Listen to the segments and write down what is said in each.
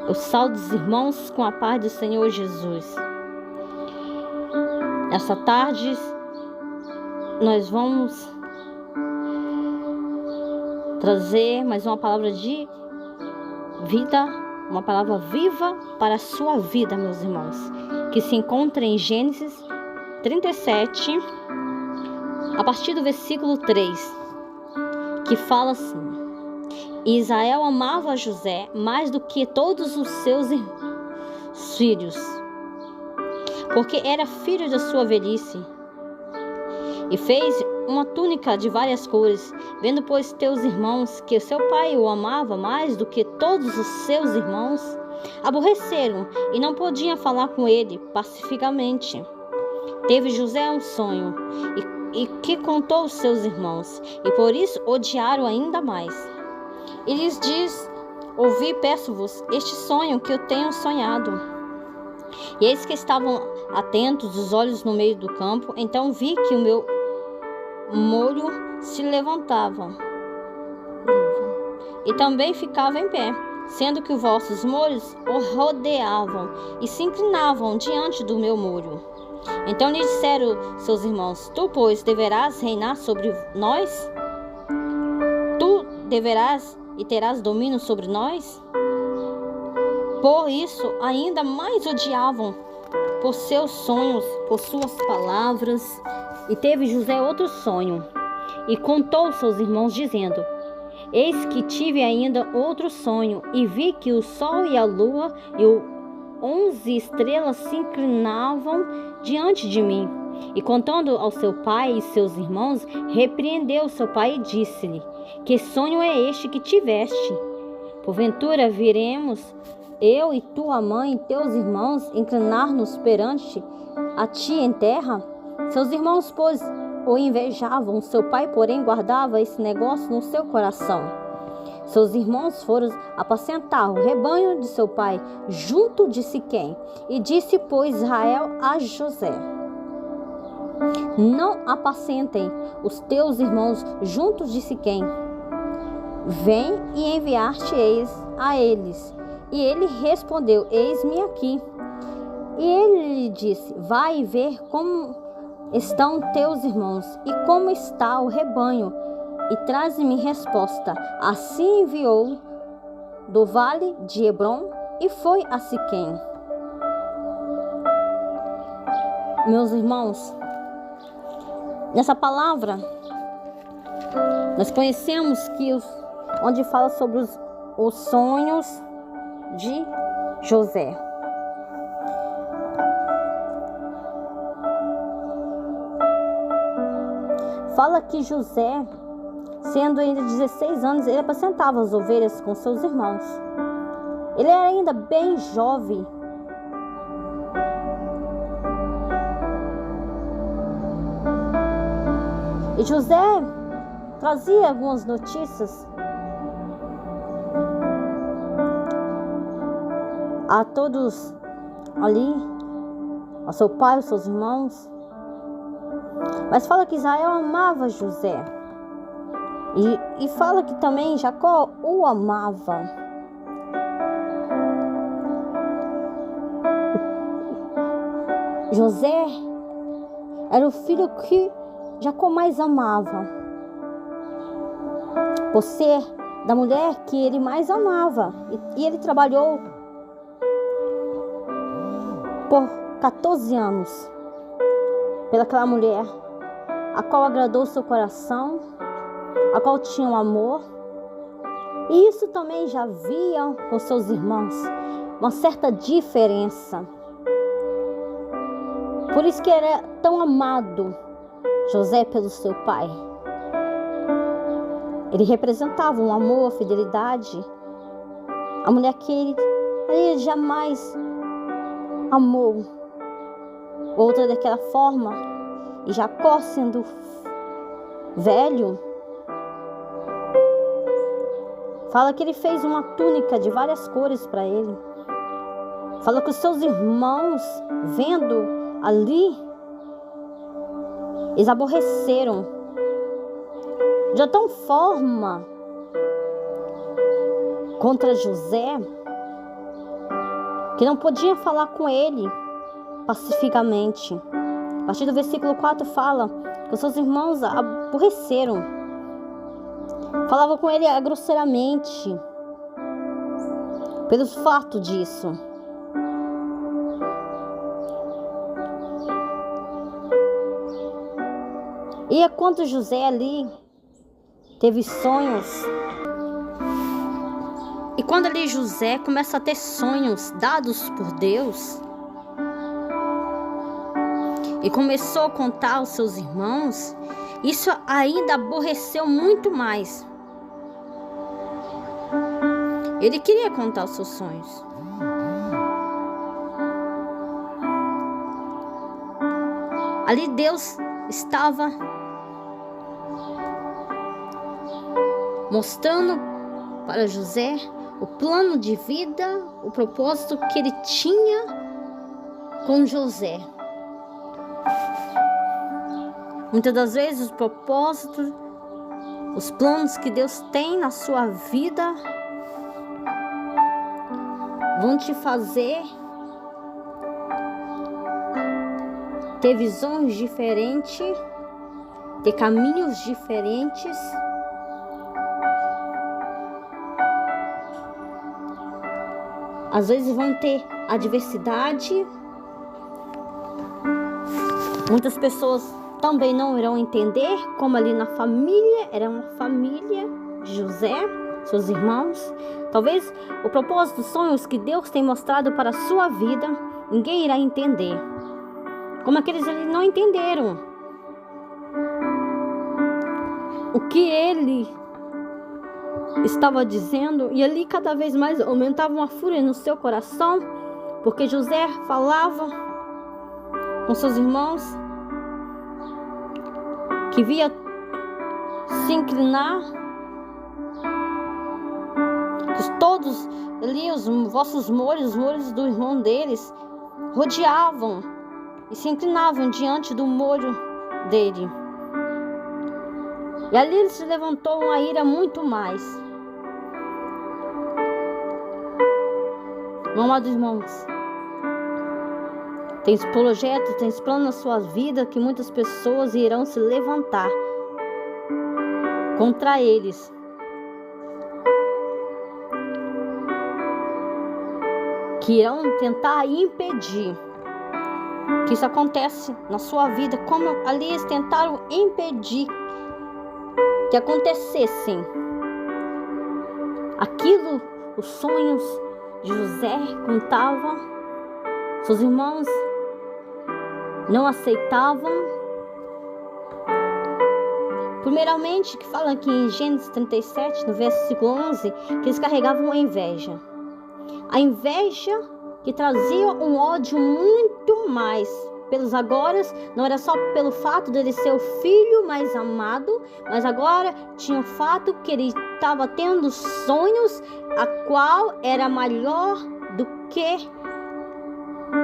Eu saúdo os irmãos com a paz do Senhor Jesus. Essa tarde nós vamos trazer mais uma palavra de vida, uma palavra viva para a sua vida, meus irmãos, que se encontra em Gênesis 37, a partir do versículo 3, que fala assim: Israel amava José mais do que todos os seus filhos, porque era filho da sua velhice, e fez uma túnica de várias cores. Vendo, pois, teus irmãos que o seu pai o amava mais do que todos os seus irmãos, aborreceram e não podiam falar com ele pacificamente. Teve José um sonho, e que contou aos seus irmãos, e por isso odiaram ainda mais. E lhes diz: ouvi, peço-vos, este sonho que eu tenho sonhado. E eis que estavam atentos os olhos no meio do campo. Então vi que o meu molho se levantava, e também ficava em pé, sendo que os vossos molhos o rodeavam e se inclinavam diante do meu molho. Então lhe disseram seus irmãos: tu, pois, deverás reinar sobre nós? Tu deverás e terás domínio sobre nós? Por isso ainda mais odiavam por seus sonhos, por suas palavras. E teve José outro sonho, e contou aos seus irmãos, dizendo: eis que tive ainda outro sonho, e vi que o sol e a lua e 11 estrelas se inclinavam diante de mim. E contando ao seu pai e seus irmãos, repreendeu seu pai e disse-lhe: que sonho é este que tiveste? Porventura viremos eu e tua mãe e teus irmãos inclinar-nos perante a ti em terra? Seus irmãos, pois, o invejavam, seu pai, porém, guardava esse negócio no seu coração. Seus irmãos foram apacentar o rebanho de seu pai junto de Siquém. E disse, pois, Israel a José: não apacentem os teus irmãos junto de Siquém. Vem e enviar-te-eis a eles. E ele respondeu: eis-me aqui. E ele lhe disse: vai ver como estão teus irmãos e como está o rebanho, e traze-me resposta. Assim enviou do vale de Hebrom e foi a Siquém. Meus irmãos, nessa palavra nós conhecemos que onde fala sobre os sonhos de José. Fala que José, sendo ainda 16 anos, ele apacentava as ovelhas com seus irmãos. Ele era ainda bem jovem. E José trazia algumas notícias a todos ali, ao seu pai, aos seus irmãos. Mas fala que Israel amava José. E fala que também Jacó o amava. José era o filho que Jacó mais amava, por ser da mulher que ele mais amava. E ele trabalhou por 14 anos pelaquela mulher, a qual agradou seu coração, a qual tinha um amor. E isso também já via com seus irmãos uma certa diferença. Por isso que era tão amado José pelo seu pai. Ele representava um amor, a fidelidade, a mulher que ele jamais amou outra daquela forma. E Jacó, sendo velho, fala que ele fez uma túnica de várias cores para ele. Fala que os seus irmãos, vendo ali, eles aborreceram de tal forma contra José, que não podia falar com ele pacificamente. A partir do versículo 4 fala que os seus irmãos aborreceram. Falava com ele grosseiramente. Pelo fato disso. E enquanto José ali teve sonhos. E quando ali José começa a ter sonhos dados por Deus. E começou a contar aos seus irmãos. Isso ainda aborreceu muito mais. Ele queria contar os seus sonhos. Ali Deus estava mostrando para José o plano de vida, o propósito que ele tinha com José. Muitas das vezes os propósitos, os planos que Deus tem na sua vida vão te fazer ter visões diferentes, ter caminhos diferentes. Às vezes vão ter adversidade. Muitas pessoas também não irão entender, como ali na família, era uma família de José, seus irmãos. Talvez o propósito, os sonhos que Deus tem mostrado para a sua vida, ninguém irá entender. Como aqueles ali não entenderam o que ele estava dizendo, e ali cada vez mais aumentava uma fúria no seu coração, porque José falava com seus irmãos que via se inclinar, que todos ali, os vossos molhos, os molhos do irmão deles, rodeavam e se inclinavam diante do molho dele. E ali ele se levantou uma ira muito mais. Meu amado irmãos, tem projetos, tem planos na sua vida que muitas pessoas irão se levantar contra eles. Que irão tentar impedir que isso acontece na sua vida, como ali eles tentaram impedir que acontecessem aquilo, os sonhos de José contavam, seus irmãos não aceitavam. Primeiramente, que fala aqui em Gênesis 37, no versículo 11, que eles carregavam a inveja. A inveja que trazia um ódio muito mais pelos agora, não era só pelo fato de ele ser o filho mais amado, mas agora tinha o fato que ele estava tendo sonhos, a qual era maior do que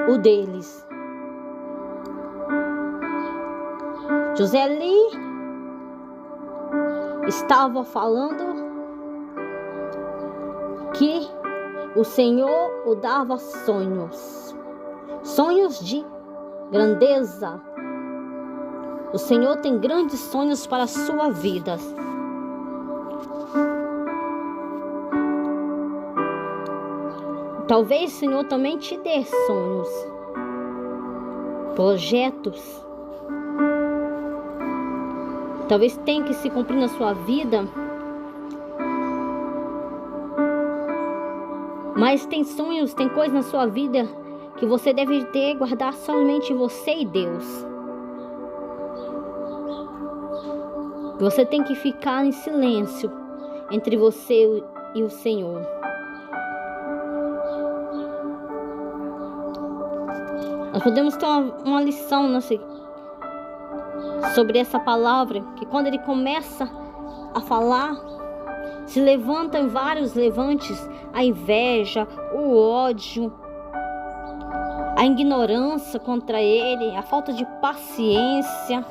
o deles. José ali estava falando que o Senhor o dava sonhos, sonhos de grandeza. O Senhor tem grandes sonhos para a sua vida. Talvez o Senhor também te dê sonhos, projetos. Talvez tenha que se cumprir na sua vida. Mas tem sonhos, tem coisas na sua vida que você deve ter, guardar somente você e Deus. Você tem que ficar em silêncio entre você e o Senhor. Nós podemos ter uma lição sobre essa palavra, que quando ele começa a falar, se levantam vários levantes, a inveja, o ódio, a ignorância contra ele, a falta de paciência.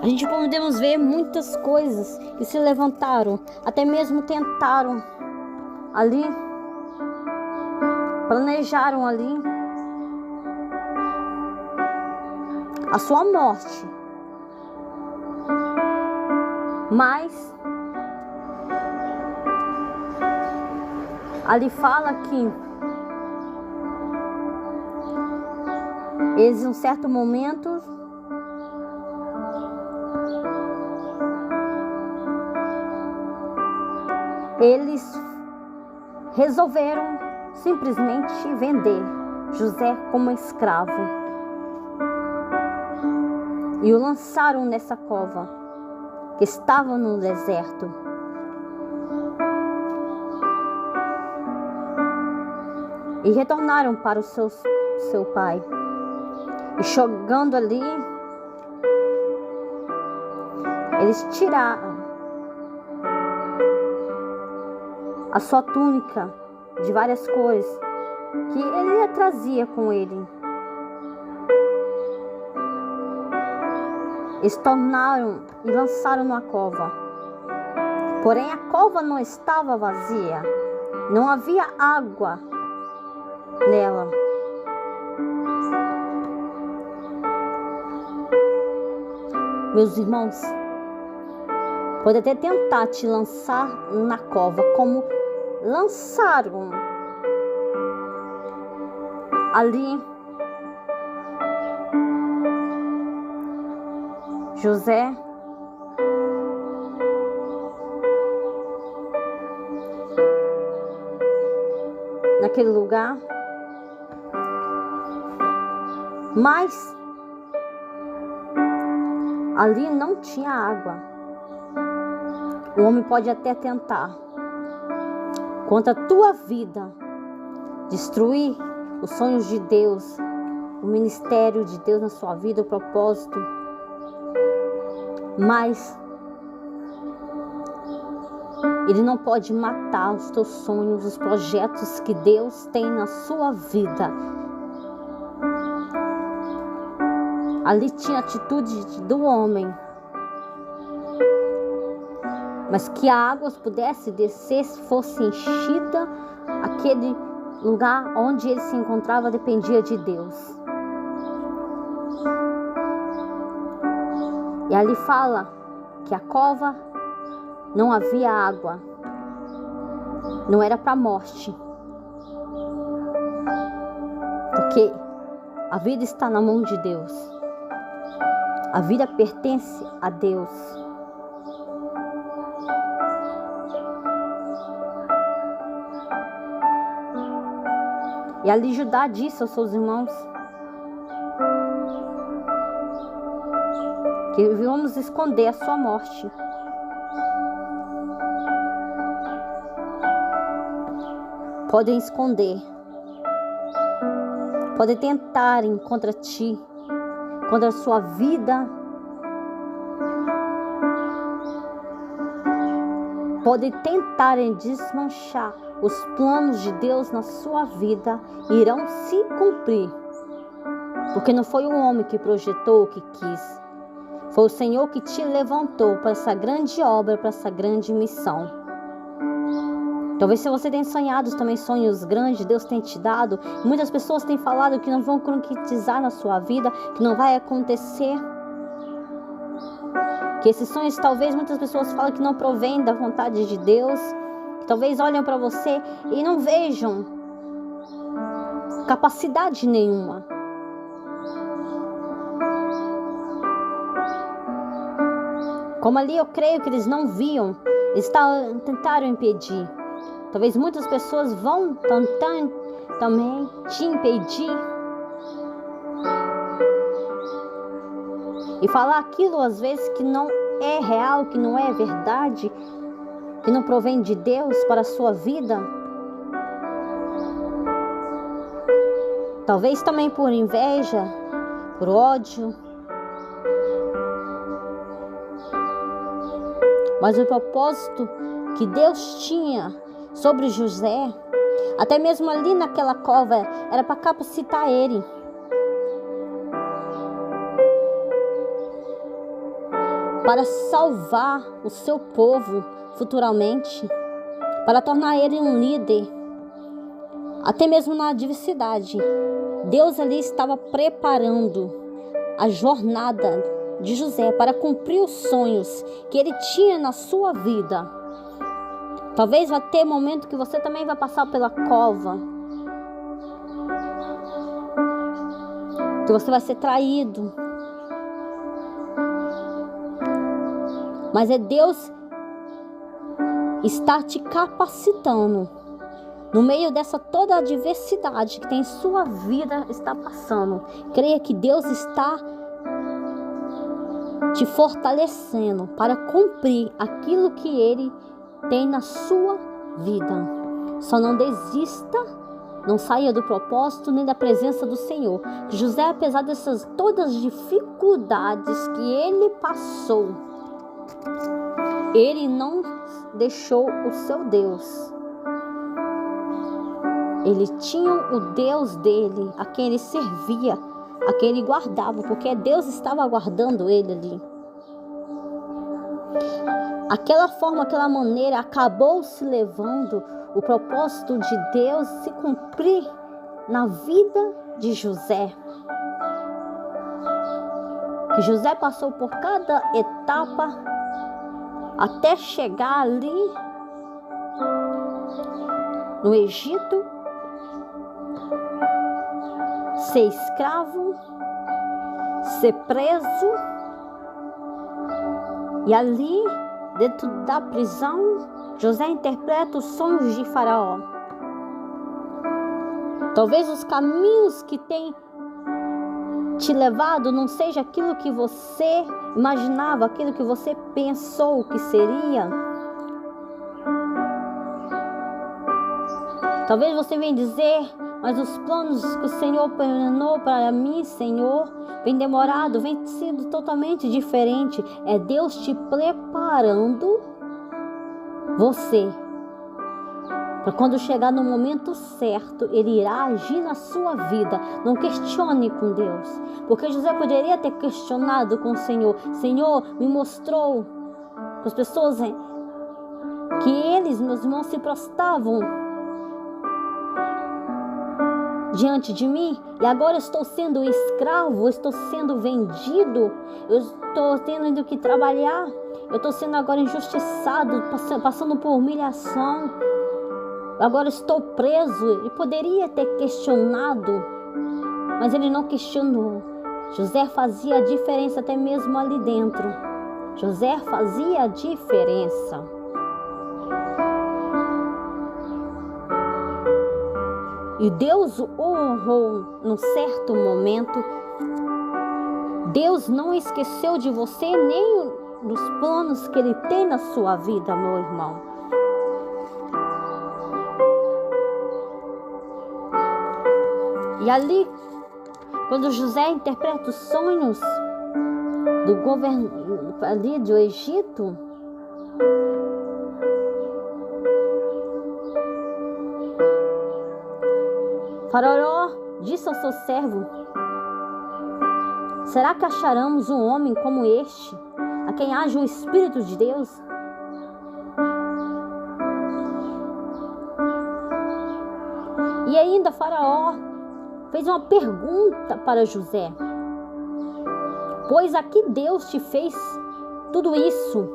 A gente podemos ver muitas coisas que se levantaram, até mesmo tentaram ali planejaram ali a sua morte. Mas ali fala que eles, em um certo momento, eles resolveram simplesmente vender José como escravo e o lançaram nessa cova que estava no deserto. E retornaram para o seu pai. E chegando ali, eles tiraram a sua túnica de várias cores que ele trazia com ele. Eles tornaram e lançaram na cova. Porém, a cova não estava vazia. Não havia água nela. Meus irmãos, pode até tentar te lançar na cova, como lançaram ali José, naquele lugar, mas ali não tinha água. O homem pode até tentar, contra a tua vida, destruir os sonhos de Deus, o ministério de Deus na sua vida, o propósito. Mas ele não pode matar os teus sonhos, os projetos que Deus tem na sua vida. Ali tinha a atitude do homem, mas que a água pudesse descer, fosse enchida, aquele lugar onde ele se encontrava dependia de Deus. E ali fala que a cova não havia água, não era para a morte, porque a vida está na mão de Deus, a vida pertence a Deus. E ali Judá disse aos seus irmãos que vamos esconder a sua morte. Podem esconder, podem tentarem contra ti, contra a sua vida, podem tentarem desmanchar os planos de Deus na sua vida, irão se cumprir, porque não foi o homem que projetou, que quis, foi o Senhor que te levantou para essa grande obra, para essa grande missão. Talvez se você tem sonhado também sonhos grandes, Deus tem te dado. Muitas pessoas têm falado que não vão concretizar na sua vida, que não vai acontecer. Que esses sonhos, talvez muitas pessoas falam que não provém da vontade de Deus. Que talvez olhem para você e não vejam capacidade nenhuma. Como ali eu creio que eles não viam, eles tentaram impedir. Talvez muitas pessoas vão tentar também te impedir. E falar aquilo às vezes que não é real, que não é verdade, que não provém de Deus para a sua vida. Talvez também por inveja, por ódio. Mas o propósito que Deus tinha sobre José, até mesmo ali naquela cova, era para capacitar ele. Para salvar o seu povo futuramente, para tornar ele um líder, Até mesmo na adversidade, Deus ali estava preparando a jornada de José para cumprir os sonhos que ele tinha na sua vida. Talvez vai ter momento que você também vai passar pela cova, que você vai ser traído. Mas é Deus está te capacitando no meio dessa toda adversidade que tem em sua vida está passando. Creia que Deus está te fortalecendo para cumprir aquilo que Ele tem na sua vida. Só não desista, não saia do propósito nem da presença do Senhor. José, apesar dessas todas as dificuldades que ele passou, ele não deixou o seu Deus. Ele tinha o Deus dele, a quem ele servia, a quem ele guardava, porque Deus estava guardando ele ali. Aquela forma, aquela maneira, acabou se levando o propósito de Deus se cumprir na vida de José. Que José passou por cada etapa até chegar ali no Egito, ser escravo, ser preso, e ali, dentro da prisão, José interpreta os sonhos de Faraó. Talvez os caminhos que tem te levado não seja aquilo que você imaginava, aquilo que você pensou que seria. Talvez você venha dizer, mas os planos que o Senhor planeou para mim, Senhor, vem demorado, vem sendo totalmente diferente. É Deus te preparando você para quando chegar no momento certo, Ele irá agir na sua vida. Não questione com Deus, porque José poderia ter questionado com o Senhor. Senhor, me mostrou que as pessoas, que eles, meus irmãos, se prostravam diante de mim, e agora eu estou sendo escravo, eu estou sendo vendido, eu estou tendo que trabalhar, eu estou sendo agora injustiçado, passando por humilhação, agora estou preso. Ele poderia ter questionado, mas ele não questionou. José fazia a diferença até mesmo ali dentro. José fazia a diferença. E Deus o honrou num certo momento. Deus não esqueceu de você nem dos planos que Ele tem na sua vida, meu irmão. E ali, quando José interpreta os sonhos do governo ali do Egito, Faraó disse ao seu servo: será que acharemos um homem como este, a quem age o Espírito de Deus? E ainda Faraó fez uma pergunta para José: pois a que Deus te fez tudo isso?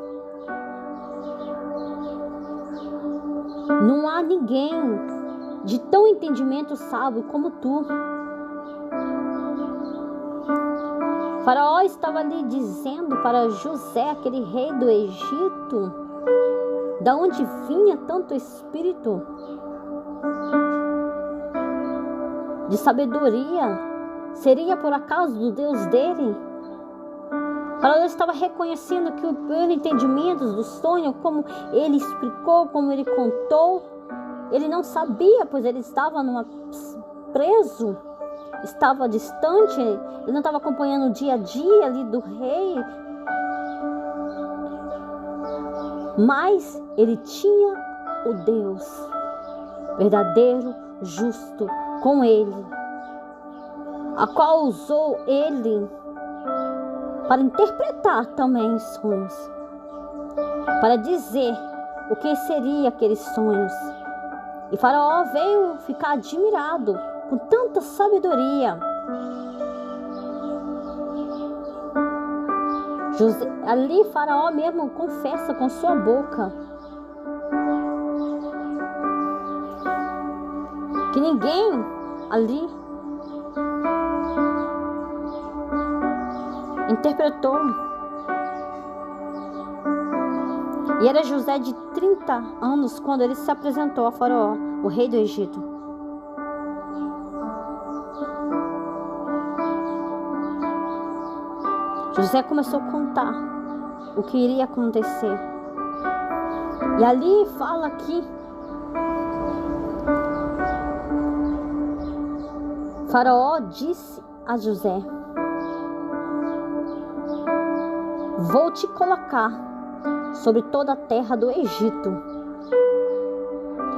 Não há ninguém de tão entendimento sábio como tu. Faraó estava ali dizendo para José, aquele rei do Egito, da onde vinha tanto espírito de sabedoria. Seria por acaso do Deus dele? Faraó estava reconhecendo que o entendimento do sonho, como ele explicou, como ele contou, ele não sabia, pois ele estava preso, estava distante, ele não estava acompanhando o dia a dia ali do rei. Mas ele tinha o Deus verdadeiro, justo, com ele, a qual usou ele para interpretar também os sonhos, para dizer o que seria aqueles sonhos. E Faraó veio ficar admirado com tanta sabedoria. Ali Faraó mesmo confessa com sua boca que ninguém ali interpretou. E era José de 30 anos quando ele se apresentou a Faraó, o rei do Egito. José começou a contar o que iria acontecer. E ali fala que Faraó disse a José: vou te colocar sobre toda a terra do Egito.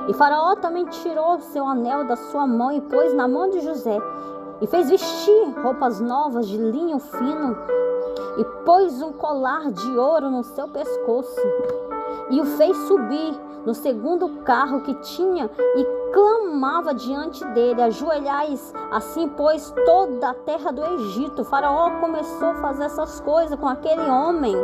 E Faraó também tirou seu anel da sua mão e pôs na mão de José, e fez vestir roupas novas de linho fino, e pôs um colar de ouro no seu pescoço, e o fez subir no segundo carro que tinha, e clamava diante dele: ajoelhais. Assim, pois, toda a terra do Egito. Faraó começou a fazer essas coisas com aquele homem,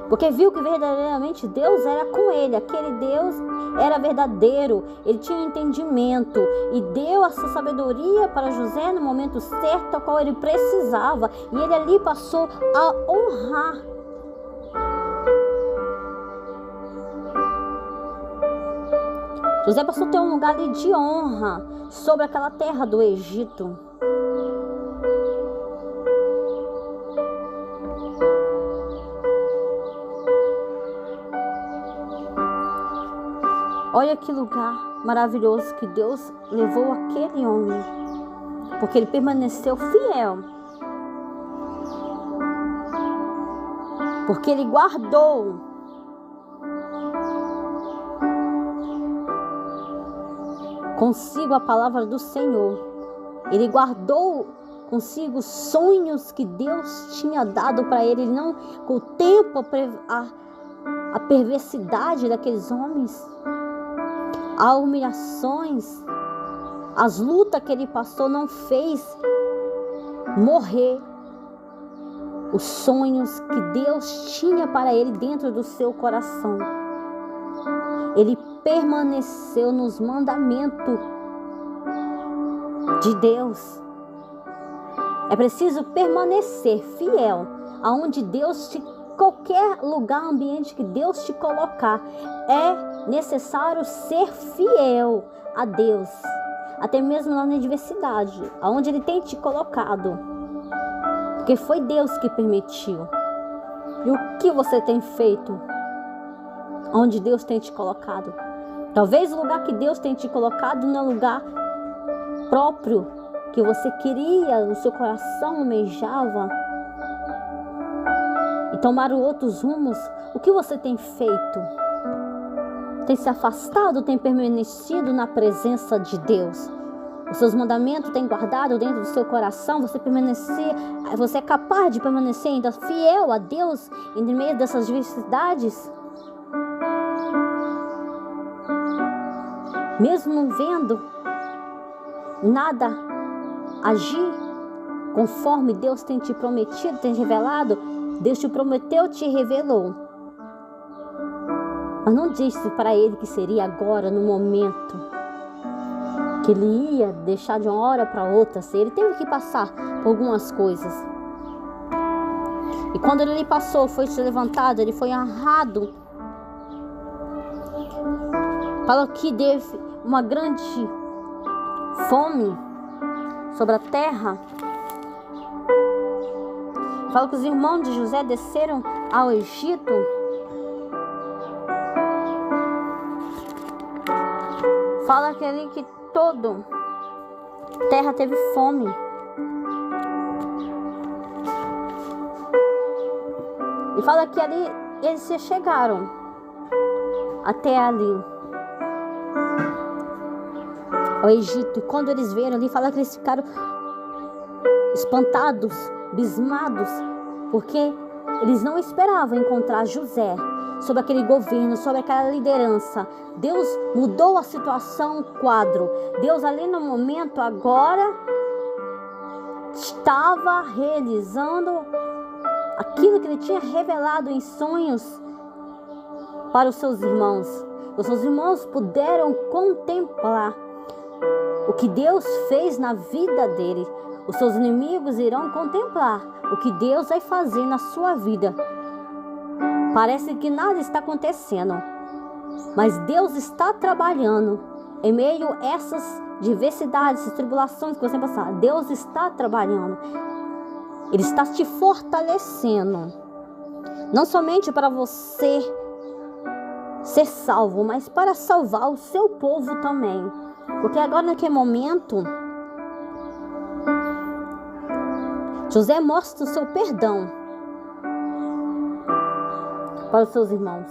porque viu que verdadeiramente Deus era com ele. Aquele Deus era verdadeiro, ele tinha entendimento e deu essa sabedoria para José no momento certo, ao qual ele precisava. E ele ali passou a honrar. José passou a ter um lugar ali de honra sobre aquela terra do Egito. Olha que lugar maravilhoso que Deus levou aquele homem, porque ele permaneceu fiel, porque ele guardou consigo a palavra do Senhor. Ele guardou consigo sonhos que Deus tinha dado para ele. Ele não, com o tempo, a perversidade daqueles homens, as humilhações, as lutas que ele passou não fez morrer os sonhos que Deus tinha para ele dentro do seu coração. Ele permaneceu nos mandamentos de Deus. É preciso permanecer fiel aonde Deus te, qualquer lugar, ambiente que Deus te colocar, é necessário ser fiel a Deus, até mesmo na adversidade, aonde Ele tem te colocado, porque foi Deus que permitiu. E o que você tem feito onde Deus tem te colocado? Talvez o lugar que Deus tem te colocado não é lugar próprio que você queria, o seu coração almejava, e tomaram outros rumos. O que você tem feito? Tem se afastado, tem permanecido na presença de Deus? Os seus mandamentos tem guardado dentro do seu coração? Você é capaz de permanecer ainda fiel a Deus em meio dessas adversidades? Mesmo não vendo nada agir conforme Deus tem te prometido, tem revelado, Deus te prometeu, te revelou. Mas não disse para ele que seria agora, no momento, que ele ia deixar de uma hora para outra ser. Ele teve que passar por algumas coisas. E quando ele passou, foi se levantado, ele foi honrado. Fala que teve uma grande fome sobre a terra. Fala que os irmãos de José desceram ao Egito. Fala que ali que toda terra teve fome. E fala que ali eles se chegaram até ali, ao Egito. E quando eles viram ali, fala que eles ficaram espantados, abismados, porque Eles não esperavam encontrar José sob aquele governo, sob aquela liderança. Deus mudou a situação, o quadro. Deus ali no momento agora estava realizando aquilo que ele tinha revelado em sonhos para os seus irmãos. Os seus irmãos puderam contemplar o que Deus fez na vida dele. Os seus inimigos irão contemplar o que Deus vai fazer na sua vida. Parece que nada está acontecendo, mas Deus está trabalhando em meio a essas diversidades, essas tribulações que você passar. Deus está trabalhando. Ele está te fortalecendo. Não somente para você ser salvo, mas para salvar o seu povo também. Porque agora naquele momento, José mostra o seu perdão para os seus irmãos.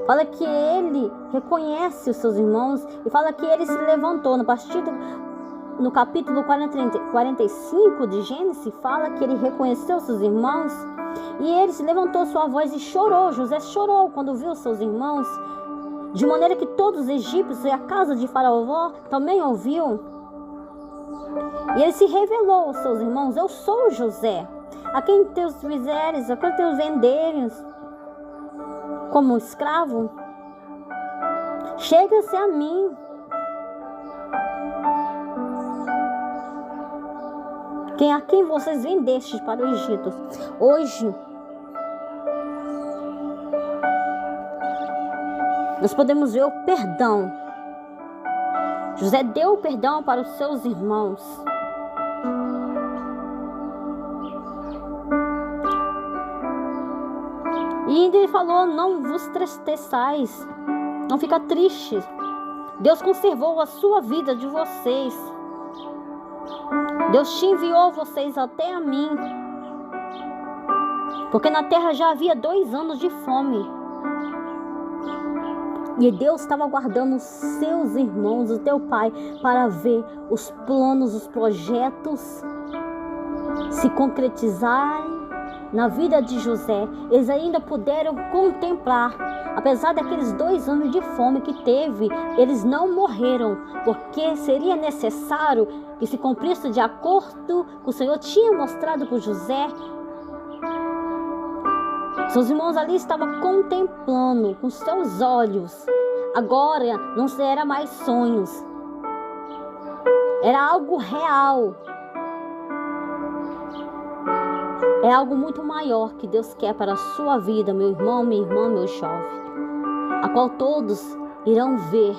Fala que ele reconhece os seus irmãos e fala que ele se levantou. No capítulo 45 de Gênesis, fala que ele reconheceu seus irmãos e ele se levantou sua voz e chorou. José chorou quando viu seus irmãos, de maneira que todos os egípcios e a casa de Faraó também ouviu. E ele se revelou aos seus irmãos: eu sou José, a quem teus fizeres, a quem teus venderes como escravo. Chega-se a mim. A quem vocês vendestes para o Egito. Hoje, nós podemos ver o perdão. José deu o perdão para os seus irmãos. E ainda ele falou: não vos tristeçais, não fica triste. Deus conservou a sua vida de vocês. Deus te enviou vocês até a mim, porque na terra já havia 2 anos de fome. E Deus estava guardando os seus irmãos, o teu pai, para ver os planos, os projetos se concretizarem na vida de José. Eles ainda puderam contemplar, apesar daqueles 2 anos de fome que teve, eles não morreram, porque seria necessário que se cumprisse de acordo com o Senhor tinha mostrado para José. Seus irmãos ali estavam contemplando com seus olhos. Agora não era mais sonhos, era algo real. É algo muito maior que Deus quer para a sua vida, meu irmão, minha irmã, meu jovem, a qual todos irão ver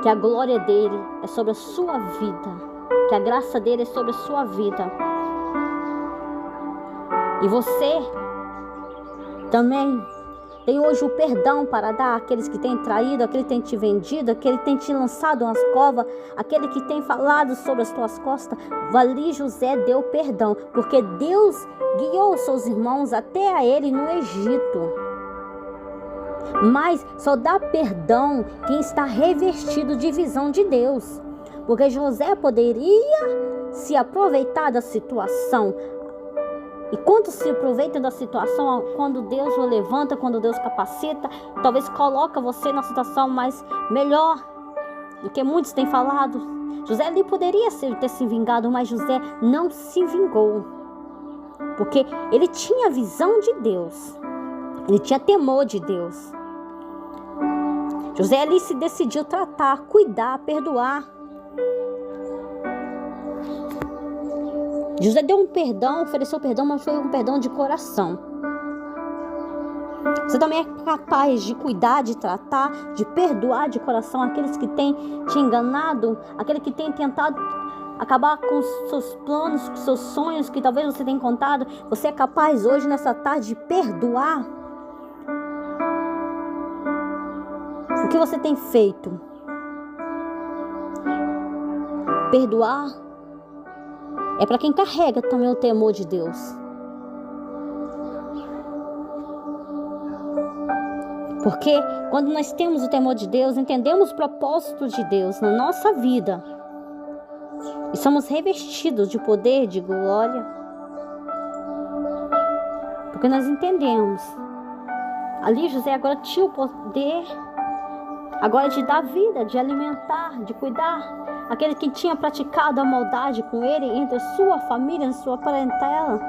que a glória dele é sobre a sua vida, que a graça dele é sobre a sua vida. E você também tem hoje o perdão para dar àqueles que têm traído, aquele que tem te vendido, aquele que tem te lançado nas covas, aquele que tem falado sobre as tuas costas. Ali José deu perdão, porque Deus guiou os seus irmãos até a ele no Egito. Mas só dá perdão quem está revestido de visão de Deus, porque José poderia se aproveitar da situação. E quando se aproveita da situação, quando Deus o levanta, quando Deus capacita, talvez coloca você na situação mais melhor do que muitos têm falado. José ali poderia ter se vingado, mas José não se vingou, porque ele tinha visão de Deus, ele tinha temor de Deus. José ali se decidiu tratar, cuidar, perdoar. José deu um perdão, ofereceu perdão, mas foi um perdão de coração. Você também é capaz de cuidar, de tratar, de perdoar de coração aqueles que têm te enganado, aqueles que têm tentado acabar com os seus planos, com os seus sonhos que talvez você tenha contado. Você é capaz hoje, nessa tarde, de perdoar? O que você tem feito? Perdoar é para quem carrega também o temor de Deus. Porque quando nós temos o temor de Deus, entendemos o propósito de Deus na nossa vida e somos revestidos de poder, de glória, Porque nós entendemos. Ali José agora tinha o poder agora de dar vida, de alimentar, de cuidar. Aquele que tinha praticado a maldade com ele entre a sua família, a sua parentela.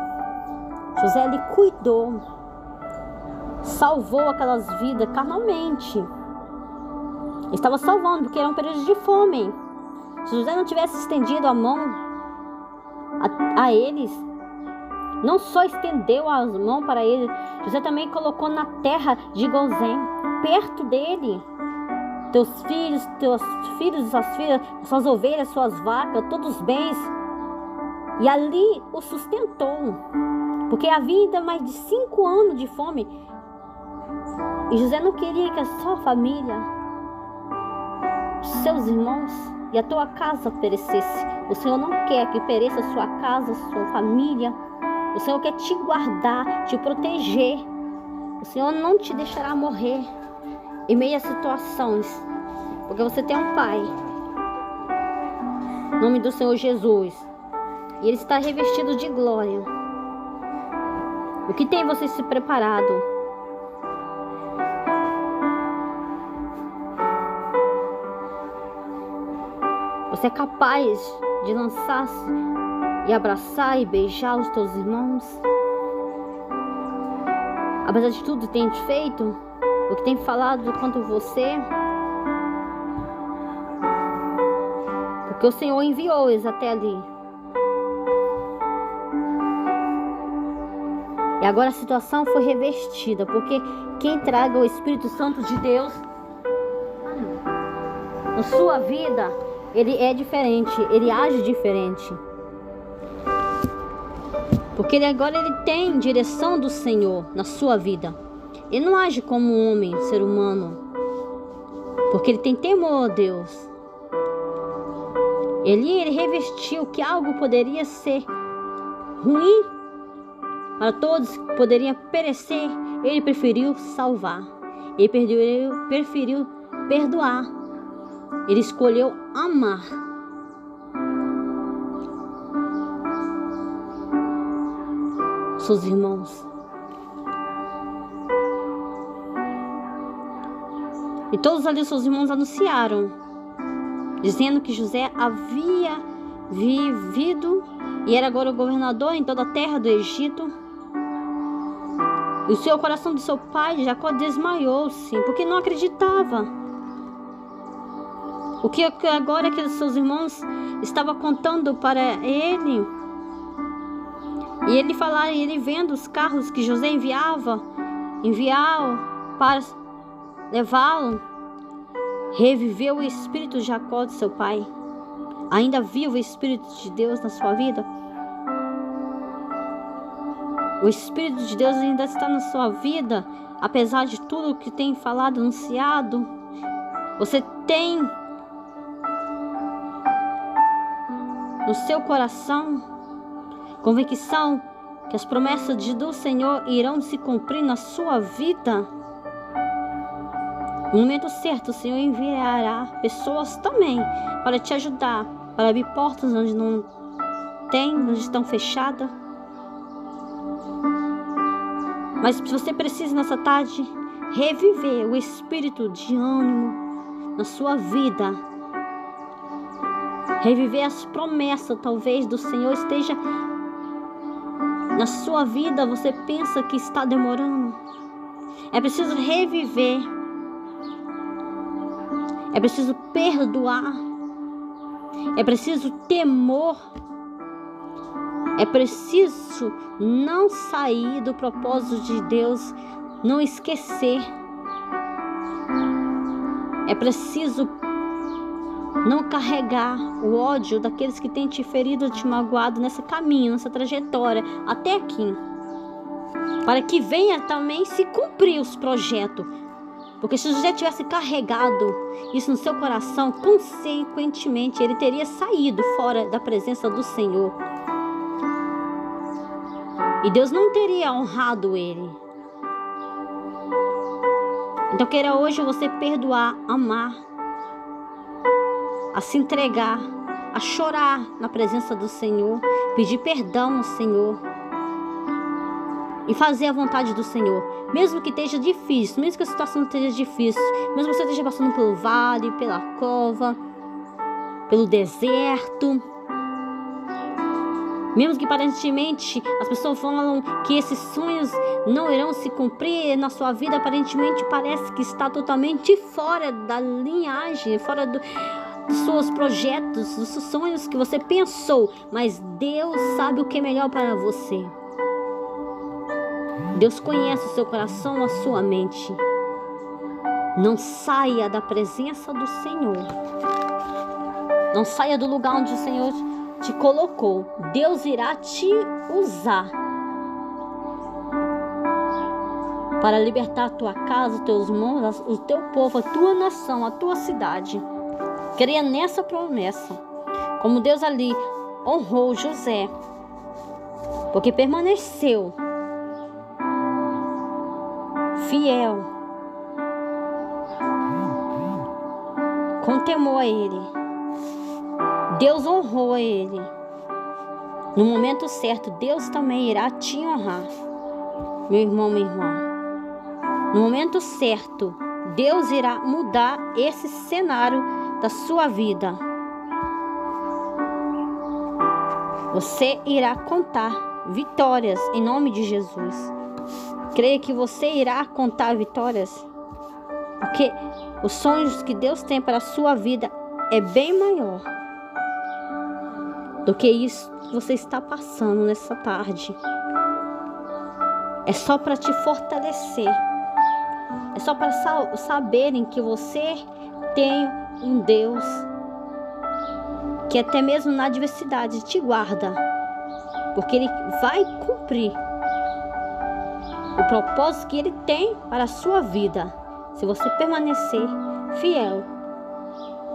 José lhe cuidou. Salvou aquelas vidas carnalmente. Estava salvando, porque era um período de fome. Se José não tivesse estendido a mão a eles, não só estendeu as mãos para eles, José também colocou na terra de Gozém, perto dele, teus filhos, suas filhas, suas ovelhas, suas vacas, todos os bens. E ali o sustentou, porque havia ainda mais de 5 anos de fome. E José não queria que a sua família, seus irmãos e a tua casa perecesse. O Senhor não quer que pereça a sua casa, a sua família. O Senhor quer te guardar, te proteger. O Senhor não te deixará morrer em meio a situações, porque você tem um Pai, em nome do Senhor Jesus, e Ele está revestido de glória. O que tem você se preparado? Você é capaz de lançar-se e abraçar e beijar os teus irmãos? Apesar de tudo que tem feito, o que tem falado contra você, porque o Senhor enviou eles até ali. E agora a situação foi revestida, porque quem traga o Espírito Santo de Deus na sua vida, ele é diferente, ele age diferente. Porque agora ele tem direção do Senhor na sua vida. Ele não age como um homem, ser humano, porque ele tem temor a Deus. Ele revestiu que algo poderia ser ruim para todos, que poderiam perecer. Ele preferiu salvar. Ele preferiu perdoar. Ele escolheu amar. Seus irmãos. E todos ali seus irmãos anunciaram, dizendo que José havia vivido e era agora o governador em toda a terra do Egito. E o seu coração do seu pai, Jacó, desmaiou-se, porque não acreditava. O que agora aqueles seus irmãos estavam contando para ele. E ele vendo os carros que José enviava para levá-lo, reviveu o espírito de Jacó de seu pai. Ainda vive o Espírito de Deus na sua vida? O Espírito de Deus ainda está na sua vida, apesar de tudo que tem falado, anunciado. Você tem no seu coração convicção que as promessas do Senhor irão se cumprir na sua vida? No momento certo, o Senhor enviará pessoas também para te ajudar, para abrir portas onde não tem, onde estão fechadas. Mas você precisa nessa tarde reviver o espírito de ânimo na sua vida. Reviver as promessas, talvez, do Senhor esteja na sua vida. Você pensa que está demorando. É preciso reviver. É preciso perdoar. É preciso temor. É preciso não sair do propósito de Deus, não esquecer. É preciso não carregar o ódio daqueles que têm te ferido, te magoado nesse caminho, nessa trajetória, até aqui. Para que venha também se cumprir os projetos. Porque se José tivesse carregado isso no seu coração, consequentemente ele teria saído fora da presença do Senhor. E Deus não teria honrado ele. Então queira hoje você perdoar, amar, a se entregar, a chorar na presença do Senhor, pedir perdão ao Senhor. e fazer a vontade do Senhor. Mesmo que esteja difícil, mesmo que a situação esteja difícil, mesmo que você esteja passando pelo vale, pela cova, pelo deserto, mesmo que aparentemente as pessoas falam que esses sonhos não irão se cumprir na sua vida, aparentemente parece que está totalmente fora da linhagem, fora dos seus projetos, dos seus sonhos que você pensou, mas Deus sabe o que é melhor para você. Deus conhece o seu coração, a sua mente. Não saia da presença do Senhor. Não saia do lugar onde o Senhor te colocou. Deus irá te usar para libertar a tua casa, os teus irmãos, o teu povo, a tua nação, a tua cidade. Creia nessa promessa. Como Deus ali honrou José, porque permaneceu fiel, com temor a Ele. Deus honrou a Ele. No momento certo, Deus também irá te honrar, meu irmão, minha irmã. No momento certo, Deus irá mudar esse cenário da sua vida. Você irá contar vitórias em nome de Jesus. Creia que você irá contar vitórias, porque os sonhos que Deus tem para a sua vida é bem maior do que isso que você está passando nessa tarde. É só para te fortalecer. É só para saberem que você tem um Deus que até mesmo na adversidade te guarda, porque Ele vai cumprir o propósito que Ele tem para a sua vida. Se você permanecer fiel,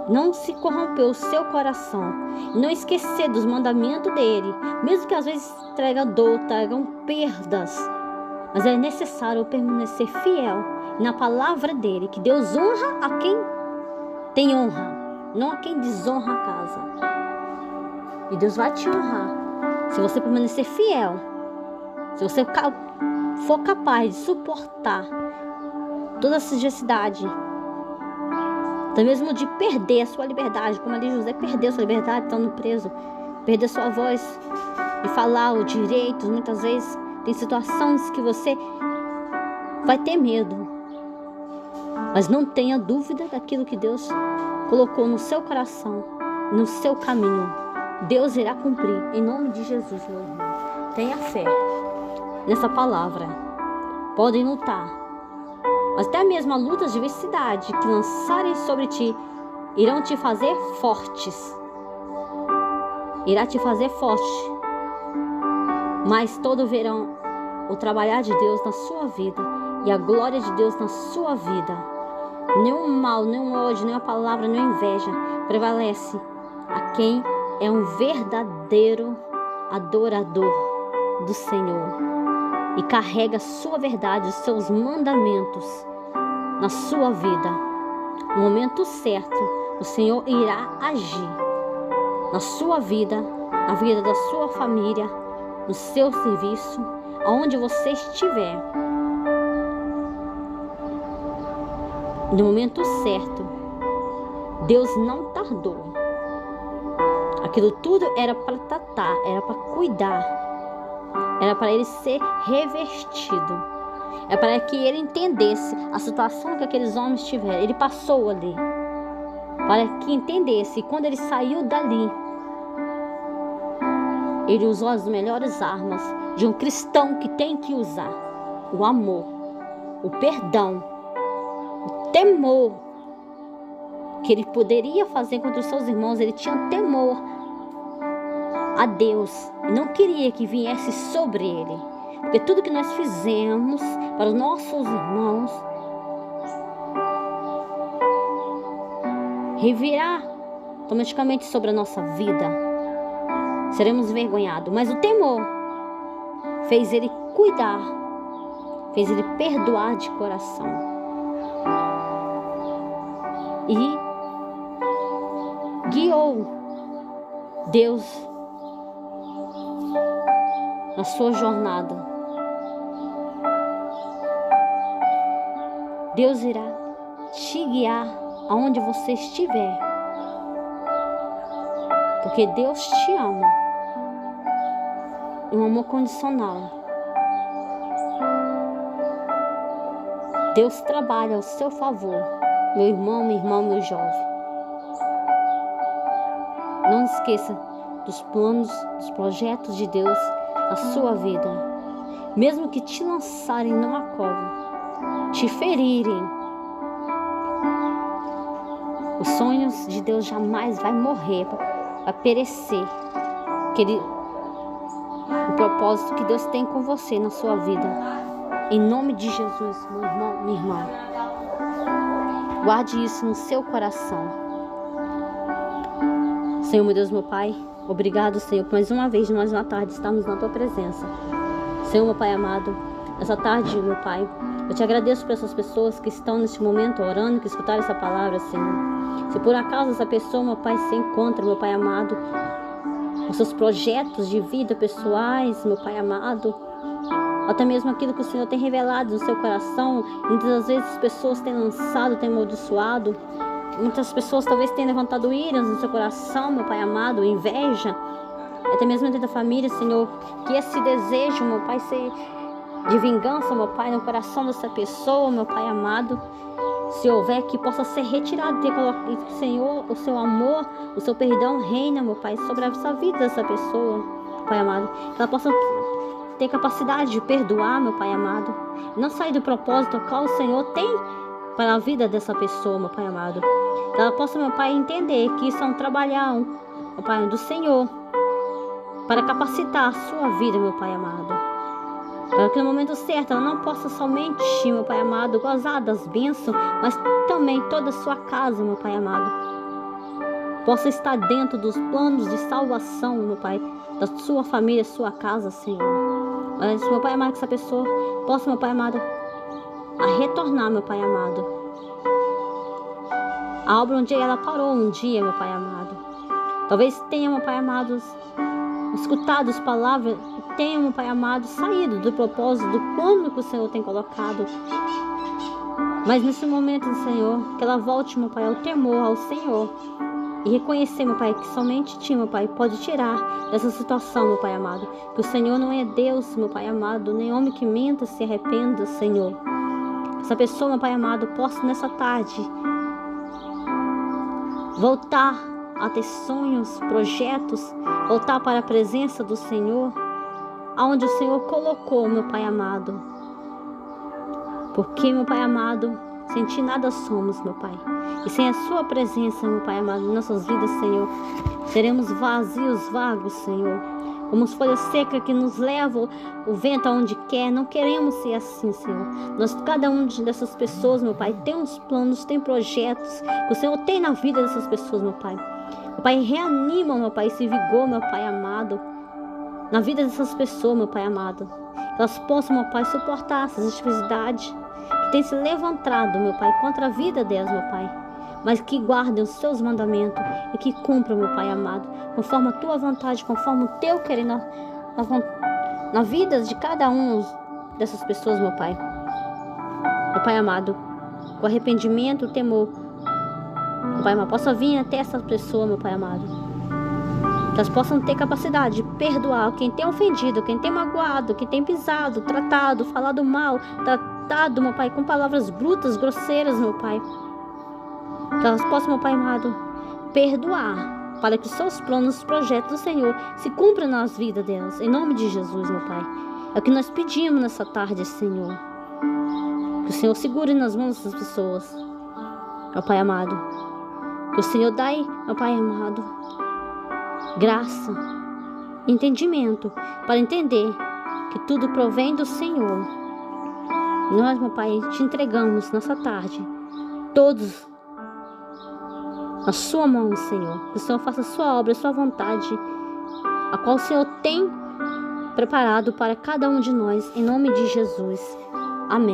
não se corromper o seu coração, não esquecer dos mandamentos dEle, mesmo que às vezes tragam dor, tragam perdas, mas é necessário permanecer fiel na palavra dEle, que Deus honra a quem tem honra, não a quem desonra a casa. E Deus vai te honrar se você permanecer fiel, se você for capaz de suportar toda essa adversidade, até mesmo de perder a sua liberdade, como ali José perdeu sua liberdade estando preso, perder sua voz e falar os direitos. Muitas vezes tem situações que você vai ter medo, mas não tenha dúvida daquilo que Deus colocou no seu coração, no seu caminho. Deus irá cumprir em nome de Jesus, meu irmão. Tenha fé nessa palavra. Podem lutar, mas até mesmo a luta de adversidade que lançarem sobre ti irão te fazer fortes. Irá te fazer forte. Mas todo verão o trabalhar de Deus na sua vida e a glória de Deus na sua vida. Nenhum mal, nenhum ódio, nenhuma palavra, nenhuma inveja prevalece a quem é um verdadeiro adorador do Senhor e carrega a sua verdade, os seus mandamentos na sua vida. No momento certo, o Senhor irá agir na sua vida, na vida da sua família, no seu serviço, aonde você estiver. No momento certo, Deus não tardou. Aquilo tudo era para tratar, era para cuidar. Era para ele ser revestido. É para que ele entendesse a situação que aqueles homens tiveram. Ele passou ali. Para que entendesse. E quando ele saiu dali, ele usou as melhores armas de um cristão que tem que usar: o amor, o perdão, o temor que ele poderia fazer contra os seus irmãos. Ele tinha temor a Deus, não queria que viesse sobre ele, porque tudo que nós fizemos para os nossos irmãos revirá automaticamente sobre a nossa vida. Seremos envergonhados, mas o temor fez ele cuidar, fez ele perdoar de coração e guiou Deus na sua jornada. Deus irá te guiar aonde você estiver. Porque Deus te ama. Um amor condicional. Deus trabalha ao seu favor, meu irmão, minha irmã, meu jovem. Não esqueça dos planos, dos projetos de Deus na sua vida. Mesmo que te lançarem numa cova, te ferirem, os sonhos de Deus jamais vai morrer, vai perecer. O propósito que Deus tem com você na sua vida. Em nome de Jesus, meu irmão, minha irmã. Guarde isso no seu coração. Senhor, meu Deus, meu Pai, obrigado, Senhor, por mais uma vez, mais uma tarde, estamos na Tua presença. Senhor, meu Pai amado, essa tarde, meu Pai, eu Te agradeço por essas pessoas que estão neste momento orando, que escutaram essa palavra, Senhor. Se por acaso essa pessoa, meu Pai, se encontra, meu Pai amado, os seus projetos de vida pessoais, meu Pai amado, até mesmo aquilo que o Senhor tem revelado no seu coração, muitas das vezes as pessoas têm lançado, têm amaldiçoado, muitas pessoas talvez tenham levantado iras no seu coração, meu Pai amado, inveja, até mesmo dentro da família, Senhor, que esse desejo, meu Pai, ser de vingança, meu Pai, no coração dessa pessoa, meu Pai amado, se houver, que possa ser retirado, Senhor, o seu amor, o seu perdão reina, meu Pai, sobre essa vida dessa pessoa, Pai amado, que ela possa ter capacidade de perdoar, meu Pai amado, não sair do propósito qual o Senhor tem para a vida dessa pessoa, meu Pai amado, que ela possa, meu Pai, entender que isso é um trabalhar, meu Pai, do Senhor, para capacitar a sua vida, meu Pai amado, para que no momento certo ela não possa somente, meu Pai amado, gozar das bênçãos, mas também toda a sua casa, meu Pai amado, possa estar dentro dos planos de salvação, meu Pai, da sua família, sua casa, Senhor. Mas, meu Pai amado, que essa pessoa possa, meu Pai amado, a retornar, meu Pai amado, a obra onde ela parou um dia, meu Pai amado. Talvez tenha, meu Pai amado, escutado as palavras, tenha, meu Pai amado, saído do propósito, do plano que o Senhor tem colocado. Mas nesse momento, Senhor, que ela volte, meu Pai, ao temor ao Senhor. E reconhecer, meu Pai, que somente Ti, meu Pai, pode tirar dessa situação, meu Pai amado. Que o Senhor não é Deus, meu Pai amado, nem homem que minta, se arrependa, Senhor. Essa pessoa, meu Pai amado, possa nessa tarde voltar a ter sonhos, projetos, voltar para a presença do Senhor, aonde o Senhor colocou, meu Pai amado. Porque, meu Pai amado, sem Ti nada somos, meu Pai. E sem a Sua presença, meu Pai amado, em nossas vidas, Senhor, seremos vazios, vagos, Senhor. Como folhas secas que nos levam o vento aonde quer. Não queremos ser assim, Senhor. Cada um dessas pessoas, meu Pai, tem uns planos, tem projetos que o Senhor tem na vida dessas pessoas, meu Pai. Meu Pai, reanima, meu Pai, esse vigor, meu Pai amado, na vida dessas pessoas, meu Pai amado. Que elas possam, meu Pai, suportar essas adversidades que tem se levantado, meu Pai, contra a vida delas, meu Pai, mas que guardem os Seus mandamentos e que cumpram, meu Pai amado, conforme a Tua vontade, conforme o Teu querer na vida de cada um dessas pessoas, meu Pai. Meu Pai amado, com arrependimento, temor, meu Pai amado, possa vir até essa pessoa, meu Pai amado, que elas possam ter capacidade de perdoar quem tem ofendido, quem tem magoado, quem tem pisado, tratado, falado mal, tratado, meu Pai, com palavras brutas, grosseiras, meu Pai. Que elas possam, meu Pai amado, perdoar, para que os Seus planos, os projetos do Senhor se cumpram nas vidas delas. Em nome de Jesus, meu Pai. É o que nós pedimos nessa tarde, Senhor. Que o Senhor segure nas mãos dessas pessoas, meu Pai amado. Que o Senhor dai, meu Pai amado, graça, entendimento, para entender que tudo provém do Senhor. Nós, meu Pai, Te entregamos nessa tarde, todos na Sua mão, Senhor. Que o Senhor faça a Sua obra, a Sua vontade, a qual o Senhor tem preparado para cada um de nós, em nome de Jesus.